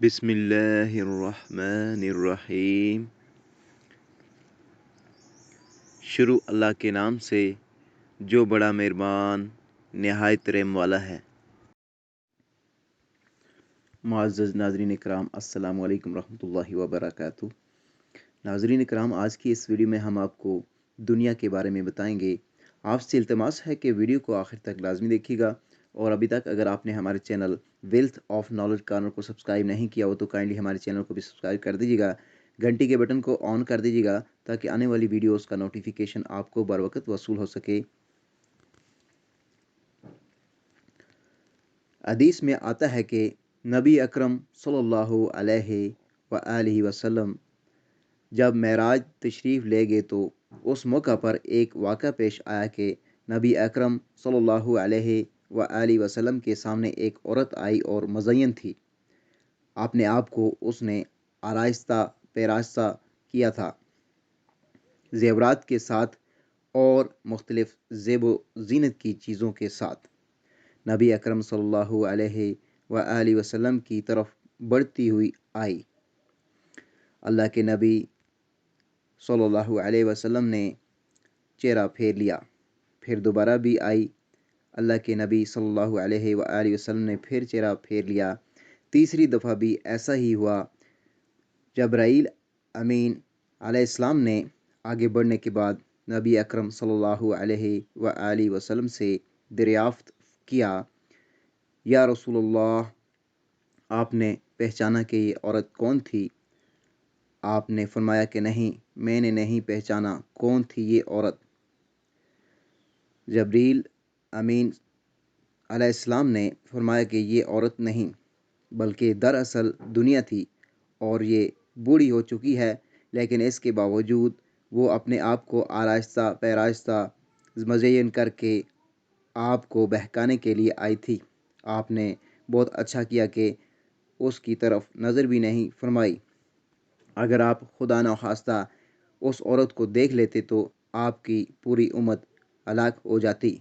بسم اللہ الرحمن الرحیم۔ شروع اللہ کے نام سے جو بڑا مہربان نہایت رحم والا ہے۔ معزز ناظرین اکرام، السلام علیکم ورحمۃ اللہ وبرکاتہ۔ ناظرین اکرام، آج کی اس ویڈیو میں ہم آپ کو دنیا کے بارے میں بتائیں گے۔ آپ سے التماس ہے کہ ویڈیو کو آخر تک لازمی دیکھیے گا، اور ابھی تک اگر آپ نے ہمارے channel wealth of knowledge corner کو سبسکرائب نہیں کیا ہو تو کائنڈلی ہمارے چینل کو بھی سبسکرائب کر دیجیے گا، گھنٹی کے بٹن کو آن کر دیجیے گا تاکہ آنے والی ویڈیوز کا نوٹیفیکیشن آپ کو بر وقت وصول ہو سکے۔ حدیث میں آتا ہے کہ نبی اکرم صلی اللہ علیہ وآلہ وسلم جب معراج تشریف لے گئے تو اس موقع پر ایک واقعہ پیش آیا کہ نبی اکرم صلی اللہ علیہ وآلہ وسلم کے سامنے ایک عورت آئی اور مزین تھی۔ اپنے آپ کو اس نے آراستہ پیراستہ کیا تھا، زیورات کے ساتھ اور مختلف زیب و زینت کی چیزوں کے ساتھ۔ نبی اکرم صلی اللہ علیہ وآلہ وسلم کی طرف بڑھتی ہوئی آئی۔ اللہ کے نبی صلی اللہ علیہ وسلم نے چہرہ پھیر لیا، پھر دوبارہ بھی آئی۔ اللہ کے نبی صلی اللہ علیہ وآلہ وسلم نے پھر چہرہ پھیر لیا۔ تیسری دفعہ بھی ایسا ہی ہوا۔ جبرائیل امین علیہ السلام نے آگے بڑھنے کے بعد نبی اکرم صلی اللہ علیہ وآلہ وسلم سے دریافت کیا، یا رسول اللہ، آپ نے پہچانا کہ یہ عورت کون تھی؟ آپ نے فرمایا کہ نہیں، میں نے نہیں پہچانا کون تھی یہ عورت۔ جبریل امین علیہ السلام نے فرمایا کہ یہ عورت نہیں بلکہ دراصل دنیا تھی، اور یہ بوڑھی ہو چکی ہے، لیکن اس کے باوجود وہ اپنے آپ کو آراستہ پیراستہ مزین کر کے آپ کو بہکانے کے لیے آئی تھی۔ آپ نے بہت اچھا کیا کہ اس کی طرف نظر بھی نہیں فرمائی۔ اگر آپ خدا نخواستہ اس عورت کو دیکھ لیتے تو آپ کی پوری امت ہلاک ہو جاتی۔